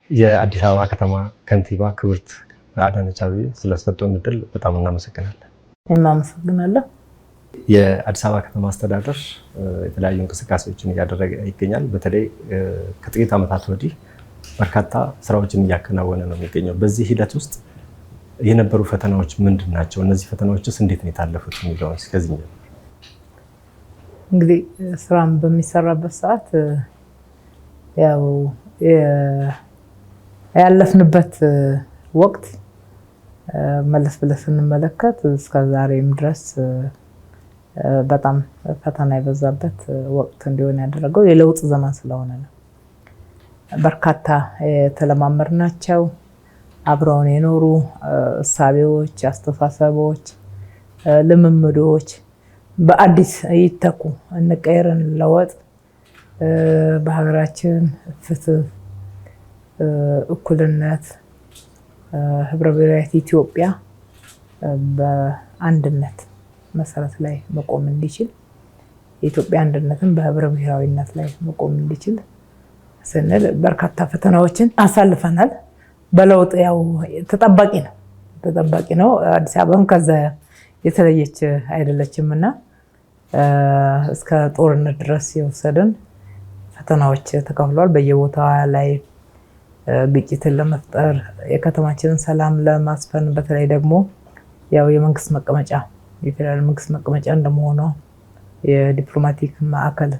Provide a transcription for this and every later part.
የአዲስ አበባ ከተማ ከንቲባ ክብርት አዳነች አቤቤ ስለሰጡን እድል በጣም እናመሰግናለን። እናመሰግናለሁ። የአዲስ አበባ ከተማ አስተዳደር የተለያዩ እንቅስቃሴዎችን እያደረገ ይገኛል። በተለይ ከጥቂት ዓመታት ወዲህ በርካታ ስራዎችን እያከናወነ ነው የሚገኘው። በዚህ ሂደት ውስጥ የነበሩ ፈተናዎች ምንድን ናቸው? እነዚህ ፈተናዎችስ እንዴት ነው የታለፉት የሚለውን እስከዚህ ነው። እንግዲህ ስራም በሚሰራበት ሰዓት ያው ያለፍንበት ወቅት መለስ ብለን ስንመለከት እስከ ዛሬም ድረስ በጣም ፈተና የበዛበት ወቅት እንዲሆን ያደረገው የለውጥ ዘመን ስለሆነ ነው። በርካታ የተለማመድናቸው አብረውን የኖሩ እሳቤዎች፣ አስተሳሰቦች፣ ልምምዶች በአዲስ ይተኩ፣ እንቀየር፣ እንለወጥ፣ በሀገራችን ፍትህ፣ እኩልነት፣ ህብረ ብሔራዊት ኢትዮጵያ በአንድነት መሰረት ላይ መቆም እንዲችል የኢትዮጵያ አንድነትን በህብረ ብሔራዊነት ላይ መቆም እንዲችል ስንል በርካታ ፈተናዎችን አሳልፈናል። በለውጥ ያው ተጠባቂ ነው። አዲስ አበባም ከዛ የተለየች አይደለችም እና እስከ ጦርነት ድረስ የወሰደን ፈተናዎች ተከፍሏል። በየቦታው ላይ ግጭትን ለመፍጠር የከተማችንን ሰላም ለማስፈን በተለይ ደግሞ ያው የመንግስት መቀመጫ የፌደራል መንግስት መቀመጫ እንደመሆኗ የዲፕሎማቲክ ማዕከል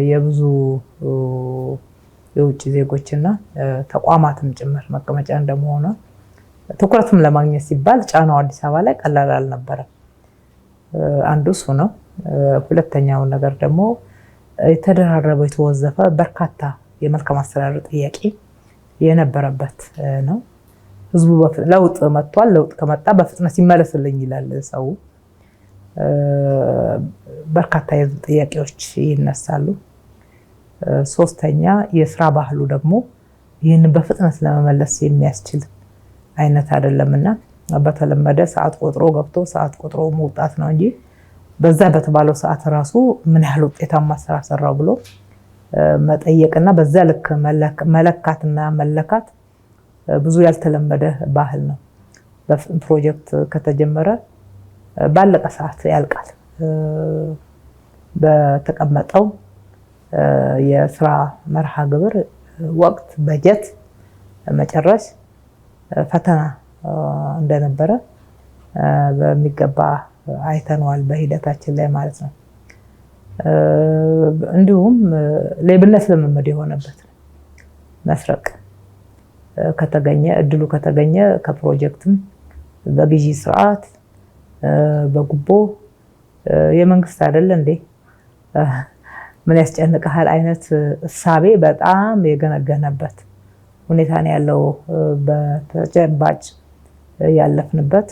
የብዙ የውጭ ዜጎችና ተቋማትም ጭምር መቀመጫ እንደመሆኗ ትኩረትም ለማግኘት ሲባል ጫናው አዲስ አበባ ላይ ቀላል አልነበረም። አንዱ እሱ ነው። ሁለተኛው ነገር ደግሞ የተደራረበ የተወዘፈ በርካታ የመልካም አስተዳደር ጥያቄ የነበረበት ነው። ህዝቡ ለውጥ መጥቷል፣ ለውጥ ከመጣ በፍጥነት ይመለስልኝ ይላል ሰው። በርካታ የህዝብ ጥያቄዎች ይነሳሉ። ሶስተኛ የስራ ባህሉ ደግሞ ይህንን በፍጥነት ለመመለስ የሚያስችል አይነት አይደለምና በተለመደ ሰዓት ቆጥሮ ገብቶ ሰዓት ቆጥሮ መውጣት ነው እንጂ በዛ በተባለው ሰዓት ራሱ ምን ያህል ውጤታማ ስራ ሰራው ብሎ መጠየቅና በዛ ልክ መለካትና መለካት ብዙ ያልተለመደ ባህል ነው። ፕሮጀክት ከተጀመረ ባለቀ ሰዓት ያልቃል። በተቀመጠው የስራ መርሃ ግብር ወቅት በጀት መጨረስ ፈተና እንደነበረ በሚገባ አይተነዋል በሂደታችን ላይ ማለት ነው። እንዲሁም ሌብነት ልምምድ የሆነበት መስረቅ ከተገኘ እድሉ ከተገኘ ከፕሮጀክትም በግዢ ስርዓት በጉቦ የመንግስት አይደለ እንዴ ምን ያስጨንቀሃል አይነት እሳቤ በጣም የገነገነበት ሁኔታ ነው ያለው። በተጨባጭ ያለፍንበት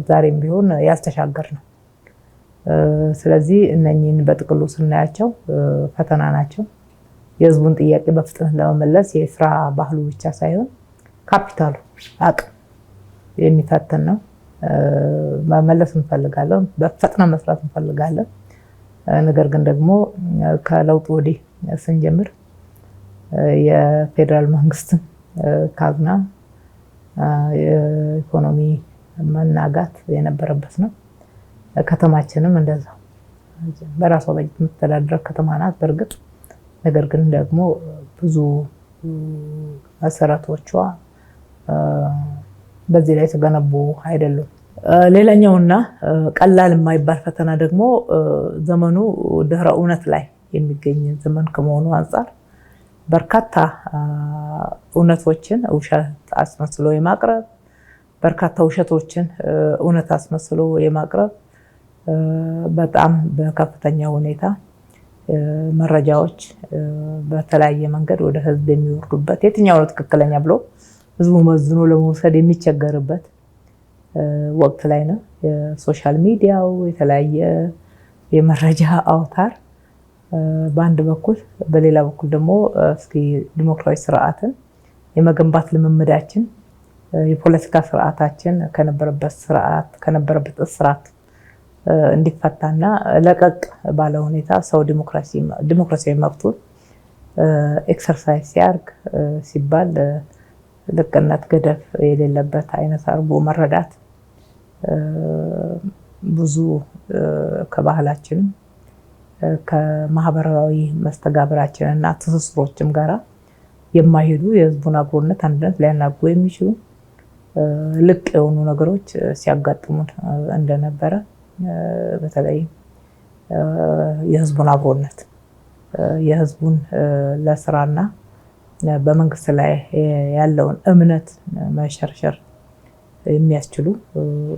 ዛሬም ቢሆን ያልተሻገር ነው። ስለዚህ እነኚህን በጥቅሉ ስናያቸው ፈተና ናቸው። የህዝቡን ጥያቄ በፍጥነት ለመመለስ የስራ ባህሉ ብቻ ሳይሆን ካፒታሉ አቅም የሚፈትን ነው። መመለስ እንፈልጋለን፣ በፍጥነት መስራት እንፈልጋለን። ነገር ግን ደግሞ ከለውጥ ወዲህ ስንጀምር የፌደራል መንግስትም ካዝና የኢኮኖሚ መናጋት የነበረበት ነው። ከተማችንም እንደዛው በራሷ በጀት የምትተዳደር ከተማ ናት በእርግጥ። ነገር ግን ደግሞ ብዙ መሰረቶቿ በዚህ ላይ የተገነቡ አይደሉም። ሌላኛውና ቀላል የማይባል ፈተና ደግሞ ዘመኑ ድህረ እውነት ላይ የሚገኝ ዘመን ከመሆኑ አንፃር በርካታ እውነቶችን ውሸት አስመስሎ የማቅረብ በርካታ ውሸቶችን እውነት አስመስሎ የማቅረብ በጣም በከፍተኛ ሁኔታ መረጃዎች በተለያየ መንገድ ወደ ህዝብ የሚወርዱበት የትኛው ነው ትክክለኛ ብሎ ህዝቡ መዝኖ ለመውሰድ የሚቸገርበት ወቅት ላይ ነው። የሶሻል ሚዲያው የተለያየ የመረጃ አውታር በአንድ በኩል፣ በሌላ በኩል ደግሞ እስኪ ዲሞክራሲ ስርዓትን የመገንባት ልምምዳችን የፖለቲካ ስርዓታችን ከነበረበት እስራት እንዲፈታና ለቀቅ ባለ ሁኔታ ሰው ዲሞክራሲያዊ መብቱን ኤክሰርሳይዝ ሲያርግ ሲባል ልቅነት ገደብ የሌለበት አይነት አርጎ መረዳት ብዙ ከባህላችን ከማህበራዊ መስተጋብራችንና ትስስሮችም ጋራ የማይሄዱ የህዝቡን አብሮነት አንድነት ሊያናጉ የሚችሉ ልቅ የሆኑ ነገሮች ሲያጋጥሙን እንደነበረ በተለይ የህዝቡን አብሮነት የህዝቡን ለስራና በመንግስት ላይ ያለውን እምነት መሸርሸር የሚያስችሉ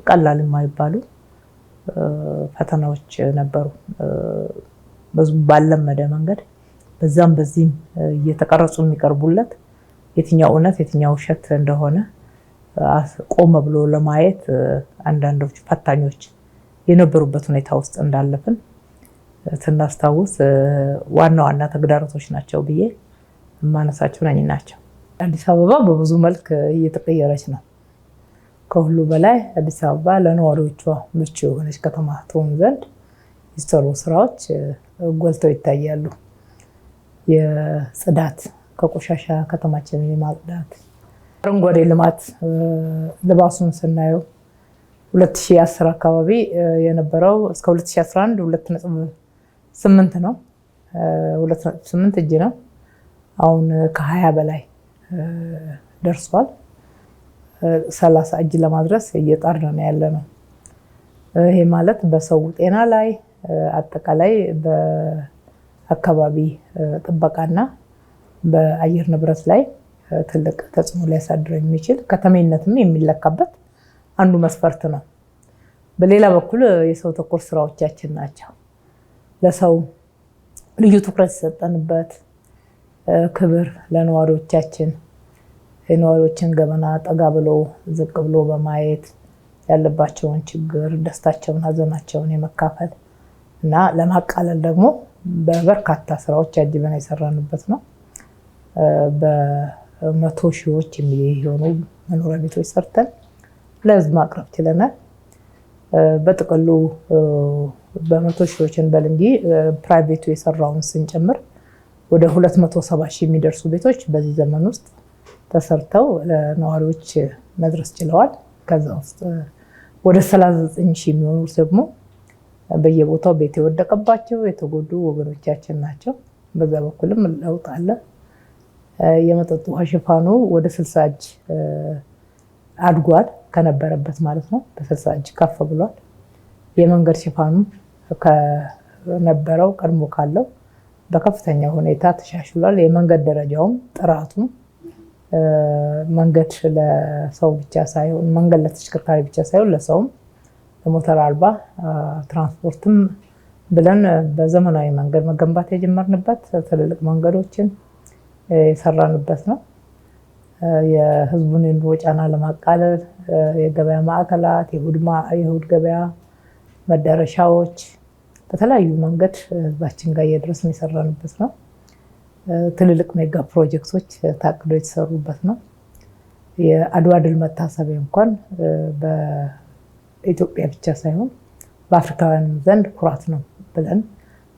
ቀላል የማይባሉ ፈተናዎች ነበሩ። በዙ ባለመደ መንገድ በዛም በዚህም እየተቀረጹ የሚቀርቡለት የትኛው እውነት የትኛው ውሸት እንደሆነ ቆም ብሎ ለማየት አንዳንዶች ፈታኞች የነበሩበት ሁኔታ ውስጥ እንዳለፍን ስናስታውስ ዋና ዋና ተግዳሮቶች ናቸው ብዬ የማነሳቸው ናቸው። አዲስ አበባ በብዙ መልክ እየተቀየረች ነው። ከሁሉ በላይ አዲስ አበባ ለነዋሪዎቿ ምቹ የሆነች ከተማ ትሆን ዘንድ የተሰሩ ስራዎች ጎልተው ይታያሉ። የጽዳት ከቆሻሻ ከተማችንን የማጽዳት አረንጓዴ ልማት ልባሱን ስናየው 2010 አካባቢ የነበረው እስከ 2011 2.8 ነው። 2.8 እጅ ነው። አሁን ከ20 በላይ ደርሷል። 30 እጅ ለማድረስ እየጣርን ያለነው። ይሄ ማለት በሰው ጤና ላይ አጠቃላይ በአካባቢ ጥበቃና በአየር ንብረት ላይ ትልቅ ተጽዕኖ ሊያሳድር የሚችል ከተሜነትም የሚለካበት አንዱ መስፈርት ነው። በሌላ በኩል የሰው ተኮር ስራዎቻችን ናቸው። ለሰው ልዩ ትኩረት የሰጠንበት ክብር ለነዋሪዎቻችን የነዋሪዎችን ገበና ጠጋ ብሎ ዝቅ ብሎ በማየት ያለባቸውን ችግር፣ ደስታቸውን፣ ሀዘናቸውን የመካፈል እና ለማቃለል ደግሞ በበርካታ ስራዎች አጅበን የሰራንበት ነው። በመቶ ሺዎች የሚሆኑ መኖሪያ ቤቶች ሰርተን ለህዝብ ማቅረብ ችለናል። በጥቅሉ በመቶ ሺዎችን በል እንጂ ፕራይቬቱ የሰራውን ስንጨምር ወደ 270 ሺህ የሚደርሱ ቤቶች በዚህ ዘመን ውስጥ ተሰርተው ለነዋሪዎች መድረስ ችለዋል። ከዛ ውስጥ ወደ 39 ሺህ የሚሆኑት ደግሞ በየቦታው ቤት የወደቀባቸው የተጎዱ ወገኖቻችን ናቸው። በዛ በኩልም ለውጥ አለ። የመጠጥ ውሃ ሽፋኑ ወደ 60 እጅ አድጓል፣ ከነበረበት ማለት ነው። በ60 እጅ ከፍ ብሏል። የመንገድ ሽፋኑ ከነበረው ቀድሞ ካለው በከፍተኛ ሁኔታ ተሻሽሏል። የመንገድ ደረጃውም ጥራቱም መንገድ ለሰው ብቻ ሳይሆን መንገድ ለተሽከርካሪ ብቻ ሳይሆን ለሰውም ለሞተር አልባ ትራንስፖርትም ብለን በዘመናዊ መንገድ መገንባት የጀመርንበት ትልልቅ መንገዶችን የሰራንበት ነው። የህዝቡን የኑሮ ጫና ለማቃለል የገበያ ማዕከላት፣ የእሁድ ገበያ መዳረሻዎች በተለያዩ መንገድ ህዝባችን ጋር እየደረስን የሰራንበት ነው። ትልልቅ ሜጋ ፕሮጀክቶች ታቅዶ የተሰሩበት ነው። የአድዋ ድል መታሰቢያ እንኳን በኢትዮጵያ ብቻ ሳይሆን በአፍሪካውያን ዘንድ ኩራት ነው ብለን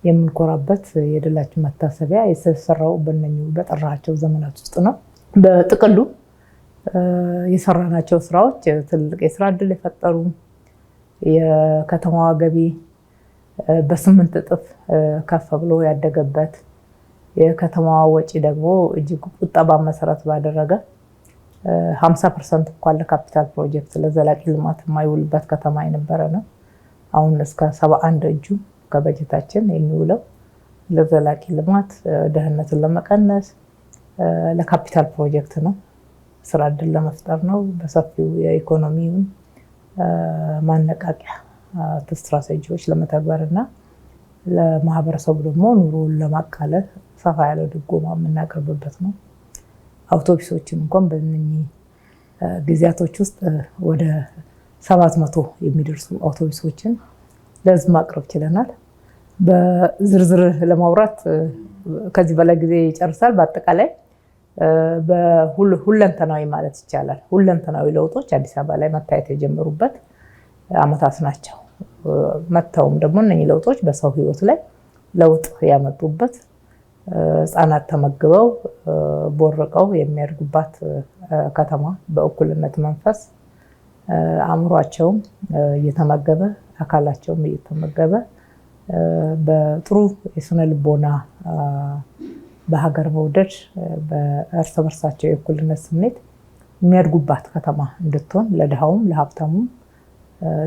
የምንኮራበት የድላችን መታሰቢያ የተሰራው በእነኚህ በጠራቸው ዘመናት ውስጥ ነው። በጥቅሉ የሰራናቸው ስራዎች ትልልቅ የስራ እድል የፈጠሩ፣ የከተማዋ ገቢ በ8 እጥፍ ከፍ ብሎ ያደገበት፣ የከተማዋ ወጪ ደግሞ እጅግ ቁጠባ መሰረት ባደረገ 50% እንኳን ለካፒታል ፕሮጀክት ለዘላቂ ልማት የማይውልበት ከተማ የነበረ ነው። አሁን እስከ 71 እጁ ከበጀታችን የሚውለው ለዘላቂ ልማት፣ ደህንነትን ለመቀነስ፣ ለካፒታል ፕሮጀክት ነው። ስራ እድል ለመፍጠር ነው። በሰፊው የኢኮኖሚውን ማነቃቂያ ስትራቴጂዎች ለመተግበርና ለማህበረሰቡ ደግሞ ኑሮውን ለማቃለል ሰፋ ያለ ድጎማ የምናቀርብበት ነው። አውቶቡሶችን እንኳን በእነኚህ ጊዜያቶች ውስጥ ወደ 700 የሚደርሱ አውቶቡሶችን ለህዝብ ማቅረብ ችለናል። በዝርዝር ለማውራት ከዚህ በላይ ጊዜ ይጨርሳል። በአጠቃላይ ሁለንተናዊ ማለት ይቻላል ሁለንተናዊ ለውጦች አዲስ አበባ ላይ መታየት የጀመሩበት አመታት ናቸው። መተውም ደግሞ እነኚህ ለውጦች በሰው ህይወት ላይ ለውጥ ያመጡበት ህፃናት ተመግበው ቦርቀው የሚያድጉባት ከተማ በእኩልነት መንፈስ አእምሯቸውም እየተመገበ አካላቸውም እየተመገበ በጥሩ የስነ ልቦና በሀገር መውደድ በእርስ በርሳቸው የእኩልነት ስሜት የሚያድጉባት ከተማ እንድትሆን ለድሃውም ለሀብታሙም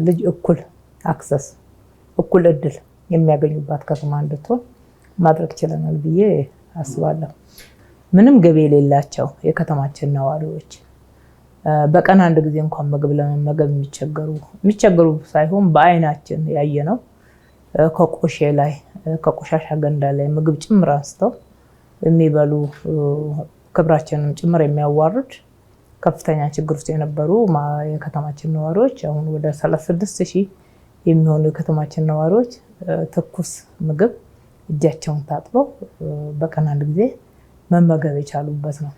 ልጅ እኩል አክሰስ እኩል እድል የሚያገኙባት ከተማ እንድትሆን ማድረግ ችለናል ብዬ አስባለሁ። ምንም ገቢ የሌላቸው የከተማችን ነዋሪዎች በቀን አንድ ጊዜ እንኳን ምግብ ለመመገብ የሚቸገሩ ሳይሆን በአይናችን ያየነው ከቆሼ ላይ ከቆሻሻ ገንዳ ላይ ምግብ ጭምር አንስተው የሚበሉ ክብራችንን ጭምር የሚያዋርድ ከፍተኛ ችግር ውስጥ የነበሩ የከተማችን ነዋሪዎች አሁን ወደ 36,000 የሚሆኑ የከተማችን ነዋሪዎች ትኩስ ምግብ እጃቸውን ታጥበው በቀን አንድ ጊዜ መመገብ የቻሉበት ነው።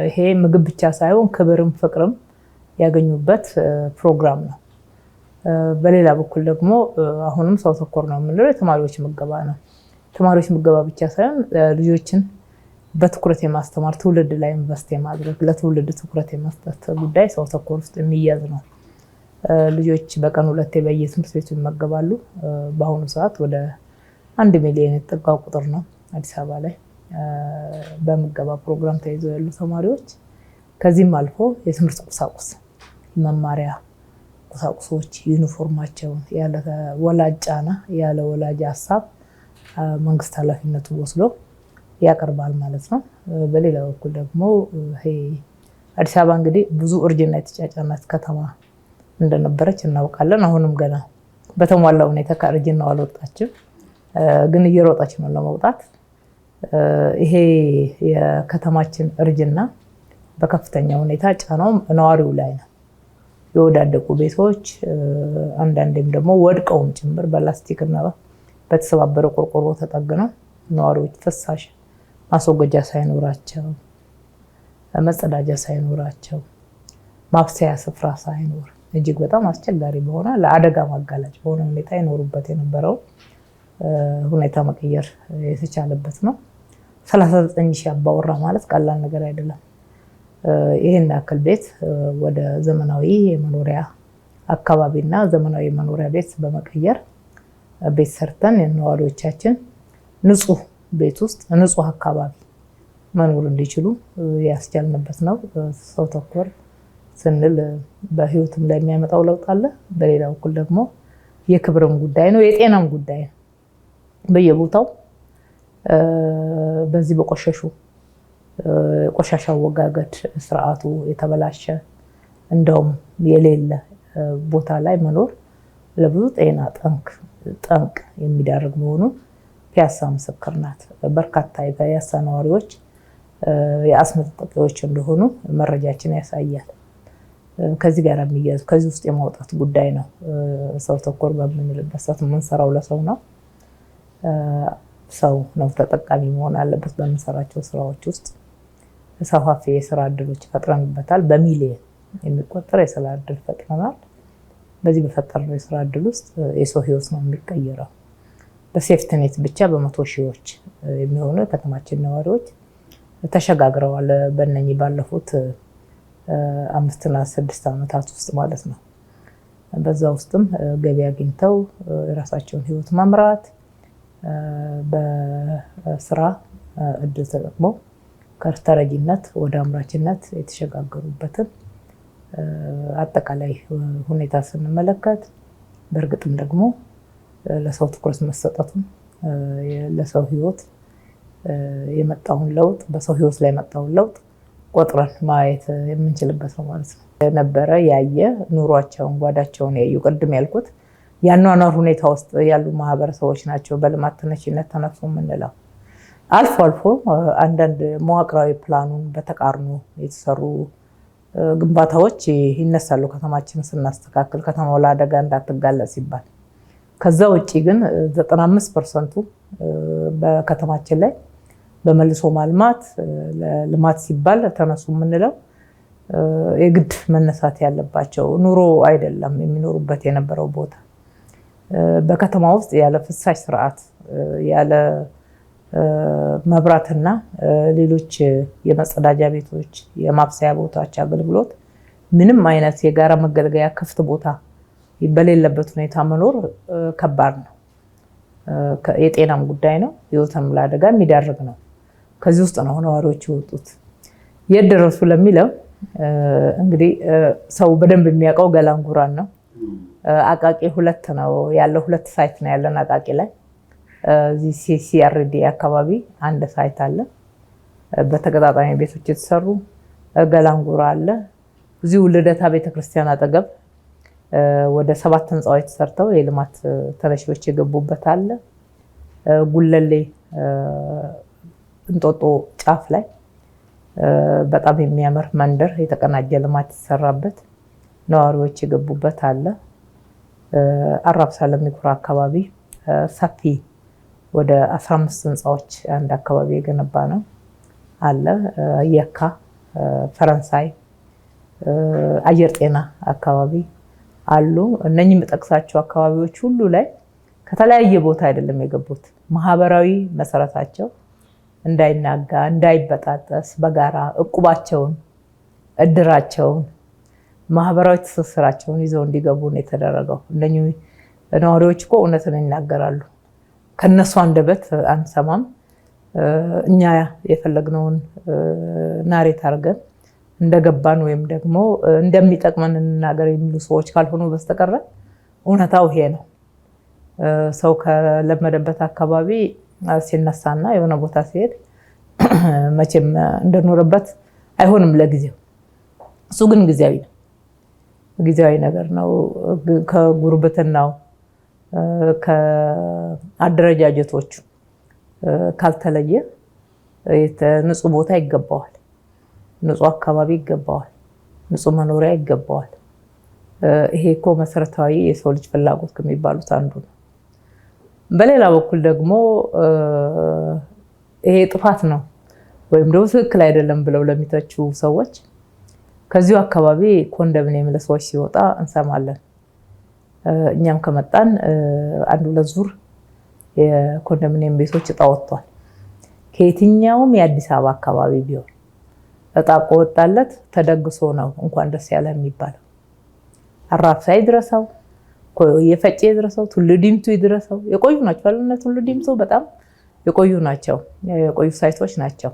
ይሄ ምግብ ብቻ ሳይሆን ክብርም ፍቅርም ያገኙበት ፕሮግራም ነው። በሌላ በኩል ደግሞ አሁንም ሰው ተኮር ነው የምንለው የተማሪዎች ምገባ ነው። ተማሪዎች ምገባ ብቻ ሳይሆን ልጆችን በትኩረት የማስተማር ትውልድ ላይ ኢንቨስት የማድረግ ለትውልድ ትኩረት የመስጠት ጉዳይ ሰው ተኮር ውስጥ የሚያዝ ነው። ልጆች በቀን 2 በየትምህርት ቤቱ ይመገባሉ። በአሁኑ ሰዓት ወደ 1 ሚሊዮን የተጠጋው ቁጥር ነው አዲስ አበባ ላይ በምገባ ፕሮግራም ተይዘው ያሉ ተማሪዎች። ከዚህም አልፎ የትምህርት ቁሳቁስ መማሪያ ቁሳቁሶች ዩኒፎርማቸውን ያለ ወላጅ ጫና ያለ ወላጅ ሀሳብ መንግስት ኃላፊነቱ ወስዶ ያቀርባል ማለት ነው። በሌላ በኩል ደግሞ ይሄ አዲስ አበባ እንግዲህ ብዙ እርጅና የተጫጫናት ከተማ እንደነበረች እናውቃለን። አሁንም ገና በተሟላ ሁኔታ ከእርጅናው አልወጣችም፣ ግን እየሮጠች ነው ለመውጣት። ይሄ የከተማችን እርጅና በከፍተኛ ሁኔታ ጫናው ነዋሪው ላይ ነው። የወዳደቁ ቤቶች አንዳንዴም ደግሞ ወድቀውም ጭምር በላስቲክና በተሰባበረ ቆርቆሮ ተጠግነው ነዋሪዎች ፍሳሽ ማስወገጃ ሳይኖራቸው፣ መጸዳጃ ሳይኖራቸው፣ ማብሰያ ስፍራ ሳይኖር እጅግ በጣም አስቸጋሪ በሆነ ለአደጋ ማጋለጭ በሆነ ሁኔታ ይኖሩበት የነበረው ሁኔታ መቀየር የተቻለበት ነው። 39,000 አባወራ ማለት ቀላል ነገር አይደለም። ይሄን ያክል ቤት ወደ ዘመናዊ የመኖሪያ አካባቢና ዘመናዊ የመኖሪያ ቤት በመቀየር ቤት ሰርተን የነዋሪዎቻችን ንጹህ ቤት ውስጥ ንጹህ አካባቢ መኖር እንዲችሉ ያስቻልንበት ነው። ሰው ተኮር ስንል በህይወትም ላይ የሚያመጣው ለውጥ አለ። በሌላ በኩል ደግሞ የክብርም ጉዳይ ነው፣ የጤናም ጉዳይ ነው። በየቦታው በዚህ በቆሸሹ ቆሻሻ አወጋገድ ስርዓቱ የተበላሸ እንደውም የሌለ ቦታ ላይ መኖር ለብዙ ጤና ጠንቅ የሚዳርግ መሆኑን ፒያሳ ምስክር ናት። በርካታ የፒያሳ ነዋሪዎች የአስም ተጠቂዎች እንደሆኑ መረጃችን ያሳያል። ከዚህ ጋር የሚያዙ ከዚህ ውስጥ የማውጣት ጉዳይ ነው። ሰው ተኮር በምንልበት ሰዓት የምንሰራው ለሰው ነው። ሰው ነው ተጠቃሚ መሆን አለበት። በምንሰራቸው ስራዎች ውስጥ ሰፋፊ የስራ እድሎች ፈጥረንበታል። በሚሊዮን የሚቆጠር የስራ እድል ፈጥረናል። በዚህ በፈጠርነው የስራ እድል ውስጥ የሰው ህይወት ነው የሚቀየረው። በሴፍትኔት ብቻ በመቶ ሺዎች የሚሆኑ የከተማችን ነዋሪዎች ተሸጋግረዋል። በእነኚህ ባለፉት 5 እና 6 ዓመታት ውስጥ ማለት ነው። በዛ ውስጥም ገቢ አግኝተው የራሳቸውን ህይወት መምራት በስራ እድል ተጠቅመው ከተረጂነት ወደ አምራችነት የተሸጋገሩበትን አጠቃላይ ሁኔታ ስንመለከት በእርግጥም ደግሞ ለሰው ትኩረት መሰጠቱን ለሰው ህይወት የመጣውን ለውጥ በሰው ህይወት ላይ የመጣውን ለውጥ ቆጥረን ማየት የምንችልበት ነው ማለት ነው። ነበረ ያየ ኑሯቸውን ጓዳቸውን ያዩ ቅድም ያልኩት ያኗኗር ሁኔታ ውስጥ ያሉ ማህበረሰቦች ናቸው በልማት ተነሽነት ተነሱ የምንለው። አልፎ አልፎ አንዳንድ መዋቅራዊ ፕላኑን በተቃርኖ የተሰሩ ግንባታዎች ይነሳሉ። ከተማችንን ስናስተካክል ከተማው ለአደጋ እንዳትጋለጥ ሲባል። ከዛ ውጪ ግን 95% በከተማችን ላይ በመልሶ ማልማት ለልማት ሲባል ተነሱ የምንለው የግድ መነሳት ያለባቸው ኑሮ አይደለም የሚኖሩበት የነበረው ቦታ። በከተማ ውስጥ ያለ ፍሳሽ ስርዓት ያለ መብራትና ሌሎች የመጸዳጃ ቤቶች፣ የማብሰያ ቦታዎች አገልግሎት ምንም አይነት የጋራ መገልገያ ክፍት ቦታ በሌለበት ሁኔታ መኖር ከባድ ነው። የጤናም ጉዳይ ነው። ህይወትን ለአደጋ የሚዳርግ ነው። ከዚህ ውስጥ ነው ነዋሪዎች የወጡት። የት ደረሱ ለሚለው እንግዲህ ሰው በደንብ የሚያውቀው ገላንጉራን ነው። አቃቂ 2 ነው ያለው። 2 ሳይት ነው ያለን አቃቂ ላይ። እዚህ ሲሲአርዲ አካባቢ አንድ ሳይት አለ፣ በተገጣጣሚ ቤቶች የተሰሩ። ገላንጉራ አለ። እዚሁ ልደታ ቤተክርስቲያን አጠገብ ወደ 7 ህንፃዎች ተሰርተው የልማት ተነሺዎች የገቡበት አለ። ጉለሌ እንጦጦ ጫፍ ላይ በጣም የሚያምር መንደር የተቀናጀ ልማት የተሰራበት ነዋሪዎች የገቡበት አለ። አራብሳ ለሚኩራ አካባቢ ሰፊ ወደ 15 ህንፃዎች አንድ አካባቢ የገነባ ነው አለ። የካ፣ ፈረንሳይ፣ አየር ጤና አካባቢ አሉ። እነኚህ የምጠቅሳቸው አካባቢዎች ሁሉ ላይ ከተለያየ ቦታ አይደለም የገቡት። ማህበራዊ መሰረታቸው እንዳይናጋ እንዳይበጣጠስ በጋራ እቁባቸውን፣ እድራቸውን፣ ማህበራዊ ትስስራቸውን ይዘው እንዲገቡ ነው የተደረገው። እነኚህ ነዋሪዎች እኮ እውነትን ይናገራሉ። ከነሱ አንደበት አንሰማም። እኛ የፈለግነውን ናሬት አድርገን እንደገባን ወይም ደግሞ እንደሚጠቅመን እንናገር የሚሉ ሰዎች ካልሆኑ በስተቀር እውነታው ይሄ ነው። ሰው ከለመደበት አካባቢ ሲነሳና የሆነ ቦታ ሲሄድ መቼም እንደኖረበት አይሆንም ለጊዜው። እሱ ግን ጊዜያዊ ነው፣ ጊዜያዊ ነገር ነው። ከጉርብትናው ከአደረጃጀቶቹ ካልተለየ ንጹህ ቦታ ይገባዋል፣ ንጹህ አካባቢ ይገባዋል፣ ንጹህ መኖሪያ ይገባዋል። ይሄ እኮ መሰረታዊ የሰው ልጅ ፍላጎት ከሚባሉት አንዱ ነው። በሌላ በኩል ደግሞ ይሄ ጥፋት ነው ወይም ደግሞ ትክክል አይደለም ብለው ለሚተቹ ሰዎች ከዚሁ አካባቢ ኮንዶሚኒየም ለሰዎች ሲወጣ እንሰማለን። እኛም ከመጣን 1-2 ዙር የኮንዶሚኒየም ቤቶች እጣ ወጥቷል። ከየትኛውም የአዲስ አበባ አካባቢ ቢሆን እጣ ከወጣለት ተደግሶ ነው እንኳን ደስ ያለ የሚባለው። አራብሳ ይድረሰው፣ የፈጬ ይድረሰው፣ ቱሉ ዲምቱ ይድረሰው። የቆዩ ናቸው አለና ቱሉ ዲምቱ በጣም የቆዩ ናቸው፣ የቆዩ ሳይቶች ናቸው።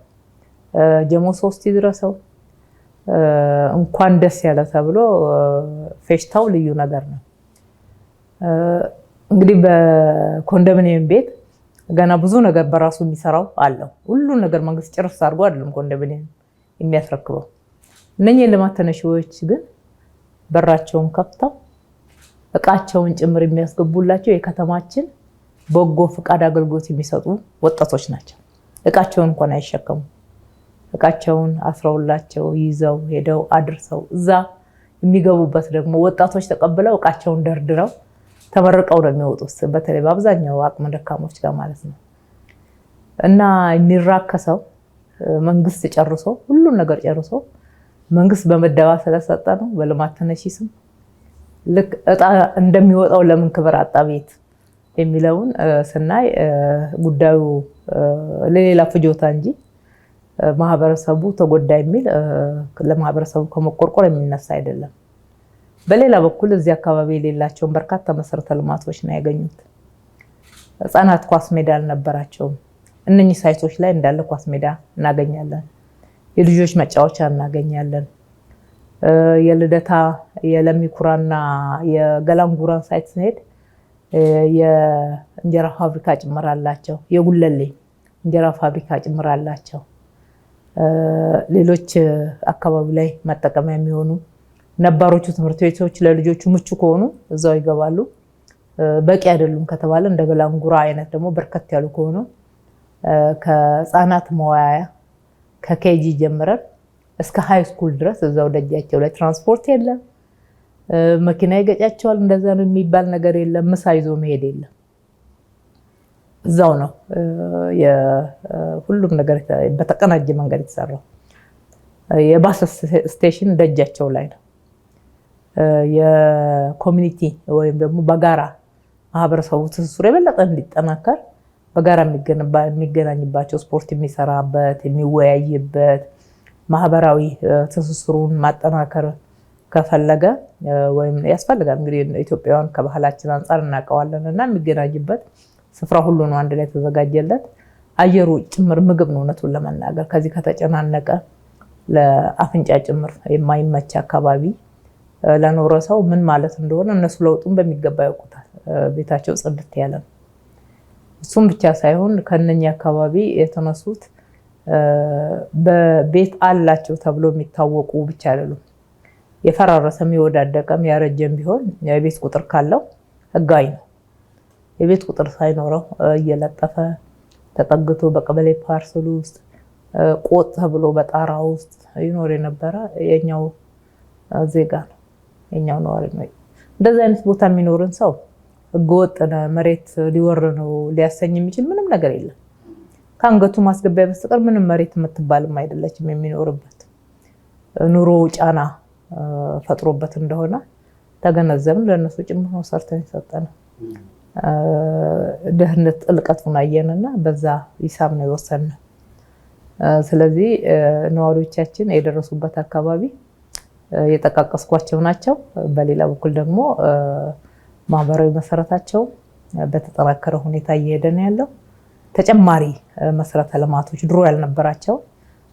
ጀሞ 3 ይድረሰው እንኳን ደስ ያለ ተብሎ ፌሽታው ልዩ ነገር ነው። እንግዲህ በኮንዶሚኒየም ቤት ገና ብዙ ነገር በራሱ የሚሰራው አለው። ሁሉ ነገር መንግስት ጭርስ አድርጎ አይደለም ኮንዶሚኒየም የሚያስረክበው። እነኚህ የልማት ተነሺዎች ግን በራቸውን ከፍተው እቃቸውን ጭምር የሚያስገቡላቸው የከተማችን በጎ ፍቃድ አገልግሎት የሚሰጡ ወጣቶች ናቸው። እቃቸውን እንኳን አይሸከሙ። እቃቸውን አስረውላቸው ይዘው ሄደው አድርሰው እዛ የሚገቡበት ደግሞ ወጣቶች ተቀብለው እቃቸውን ደርድረው ተመርቀው ነው የሚወጡት። በተለይ በአብዛኛው አቅመ ደካሞች ጋር ማለት ነው። እና የሚራከሰው መንግስት ጨርሶ ሁሉን ነገር ጨርሶ መንግስት በመደባ ስለሰጠ ነው። በልማት ተነሺ ስም ልክ እጣ እንደሚወጣው ለምን ክብር አጣ ቤት የሚለውን ስናይ ጉዳዩ ለሌላ ፍጆታ እንጂ ማህበረሰቡ ተጎዳ የሚል ለማህበረሰቡ ከመቆርቆር የሚነሳ አይደለም። በሌላ በኩል እዚህ አካባቢ የሌላቸውን በርካታ መሰረተ ልማቶች ነው ያገኙት። ህፃናት ኳስ ሜዳ አልነበራቸውም። እነኚህ ሳይቶች ላይ እንዳለ ኳስ ሜዳ እናገኛለን። የልጆች መጫወቻ እናገኛለን። የልደታ የለሚኩራና የገላንጉራን ሳይት ስንሄድ የእንጀራ ፋብሪካ ጭምር አላቸው። የጉለሌ እንጀራ ፋብሪካ ጭምር አላቸው። ሌሎች አካባቢ ላይ መጠቀሚያ የሚሆኑ ነባሮቹ ትምህርት ቤቶች ለልጆቹ ምቹ ከሆኑ እዛው ይገባሉ። በቂ አይደሉም ከተባለ እንደ ገላንጉራ አይነት ደግሞ በርከት ያሉ ከሆኑ ከህፃናት መዋያ ከኬጂ ጀምረን እስከ ሃይ ስኩል ድረስ እዛው ደጃቸው ላይ ትራንስፖርት የለም፣ መኪና ይገጫቸዋል፣ እንደዛ ነው የሚባል ነገር የለም። ምሳ ይዞ መሄድ የለም። እዛው ነው ሁሉም ነገር በተቀናጀ መንገድ የተሰራው። የባስ ስቴሽን ደጃቸው ላይ ነው። የኮሚኒቲ ወይም ደግሞ በጋራ ማህበረሰቡ ትስስሩ የበለጠ እንዲጠናከር በጋራ የሚገናኝባቸው ስፖርት የሚሰራበት የሚወያይበት ማህበራዊ ትስስሩን ማጠናከር ከፈለገ ወይም ያስፈልጋል እንግዲህ ኢትዮጵያውያን ከባህላችን አንፃር እናውቀዋለን እና የሚገናኝበት ስፍራ ሁሉ ነው አንድ ላይ ተዘጋጀለት። አየሩ ጭምር ምግብ ነው እውነቱን ለመናገር ከዚህ ከተጨናነቀ ለአፍንጫ ጭምር የማይመች አካባቢ ለኖረ ሰው ምን ማለት እንደሆነ እነሱ ለውጡን በሚገባ ያውቁታል። ቤታቸው ጽድት ያለ ነው። እሱም ብቻ ሳይሆን ከነኛ አካባቢ የተነሱት በቤት አላቸው ተብሎ የሚታወቁ ብቻ አይደሉም። የፈራረሰም የወዳደቀም ያረጀም ቢሆን የቤት ቁጥር ካለው ህጋዊ ነው። የቤት ቁጥር ሳይኖረው እየለጠፈ ተጠግቶ በቀበሌ ፓርሰል ውስጥ ቆጥ ተብሎ በጣራ ውስጥ ይኖር የነበረ የኛው ዜጋ ነው፣ የኛው ነዋሪ ነው። እንደዚህ አይነት ቦታ የሚኖርን ሰው ህገወጥ መሬት ሊወር ነው ሊያሰኝ የሚችል ምንም ነገር የለም። ከአንገቱ ማስገቢያ በስተቀር ምንም መሬት የምትባልም አይደለችም የሚኖርበት። ኑሮ ጫና ፈጥሮበት እንደሆነ ተገነዘብን። ለእነሱ ጭምር ነው ሰርተን የሰጠነው። ድህነት ጥልቀቱን አየንና በዛ ሂሳብ ነው የወሰንነው። ስለዚህ ነዋሪዎቻችን የደረሱበት አካባቢ የጠቃቀስኳቸው ናቸው። በሌላ በኩል ደግሞ ማህበራዊ መሰረታቸው በተጠናከረ ሁኔታ እየሄደ ነው ያለው። ተጨማሪ መሰረተ ልማቶች ድሮ ያልነበራቸው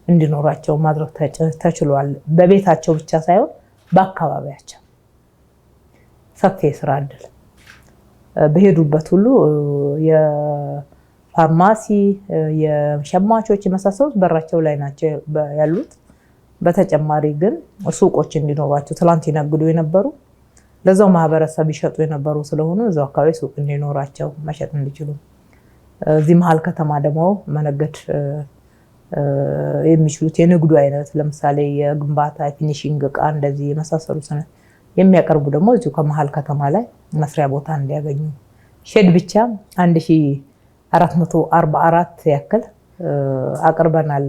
እንዲኖራቸው ማድረግ ተችሏል። በቤታቸው ብቻ ሳይሆን በአካባቢያቸው ሰፊ የስራ እድል በሄዱበት ሁሉ የፋርማሲ የሸማቾች የመሳሰሉት በራቸው ላይ ናቸው ያሉት። በተጨማሪ ግን ሱቆች እንዲኖራቸው ትላንት ይነግዱ የነበሩ ለዛው ማህበረሰብ ይሸጡ የነበሩ ስለሆኑ እዛው አካባቢ ሱቅ እንዲኖራቸው መሸጥ እንዲችሉ እዚህ መሀል ከተማ ደግሞ መነገድ የሚችሉት የንግዱ አይነት ለምሳሌ የግንባታ ፊኒሺንግ እቃ እንደዚህ የመሳሰሉት የሚያቀርቡ ደግሞ እዚሁ ከመሀል ከተማ ላይ መስሪያ ቦታ እንዲያገኙ ሼድ ብቻ 1444 ያክል አቅርበናል።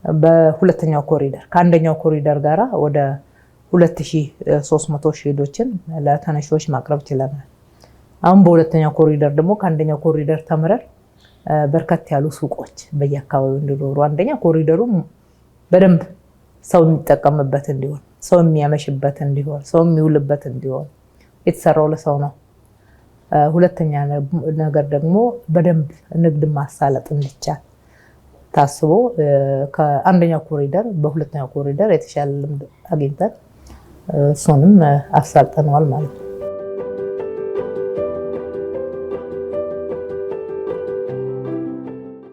በሁለተኛው ኮሪደር ከአንደኛው ኮሪደር ጋራ ወደ 2300 ሼዶችን ለተነሺዎች ማቅረብ ችለናል። አሁን በሁለተኛው ኮሪደር ደግሞ ከአንደኛው ኮሪደር ተምረን በርከት ያሉ ሱቆች በየአካባቢው እንዲኖሩ አንደኛ ኮሪደሩ በደንብ ሰው የሚጠቀምበት እንዲሆን፣ ሰው የሚያመሽበት እንዲሆን፣ ሰው የሚውልበት እንዲሆን የተሰራው ለሰው ነው። ሁለተኛ ነገር ደግሞ በደንብ ንግድ ማሳለጥ እንዲቻል ታስቦ ከአንደኛው ኮሪደር በሁለተኛው ኮሪደር የተሻለ ልምድ አግኝተን እሱንም አሳልጠነዋል ማለት ነው።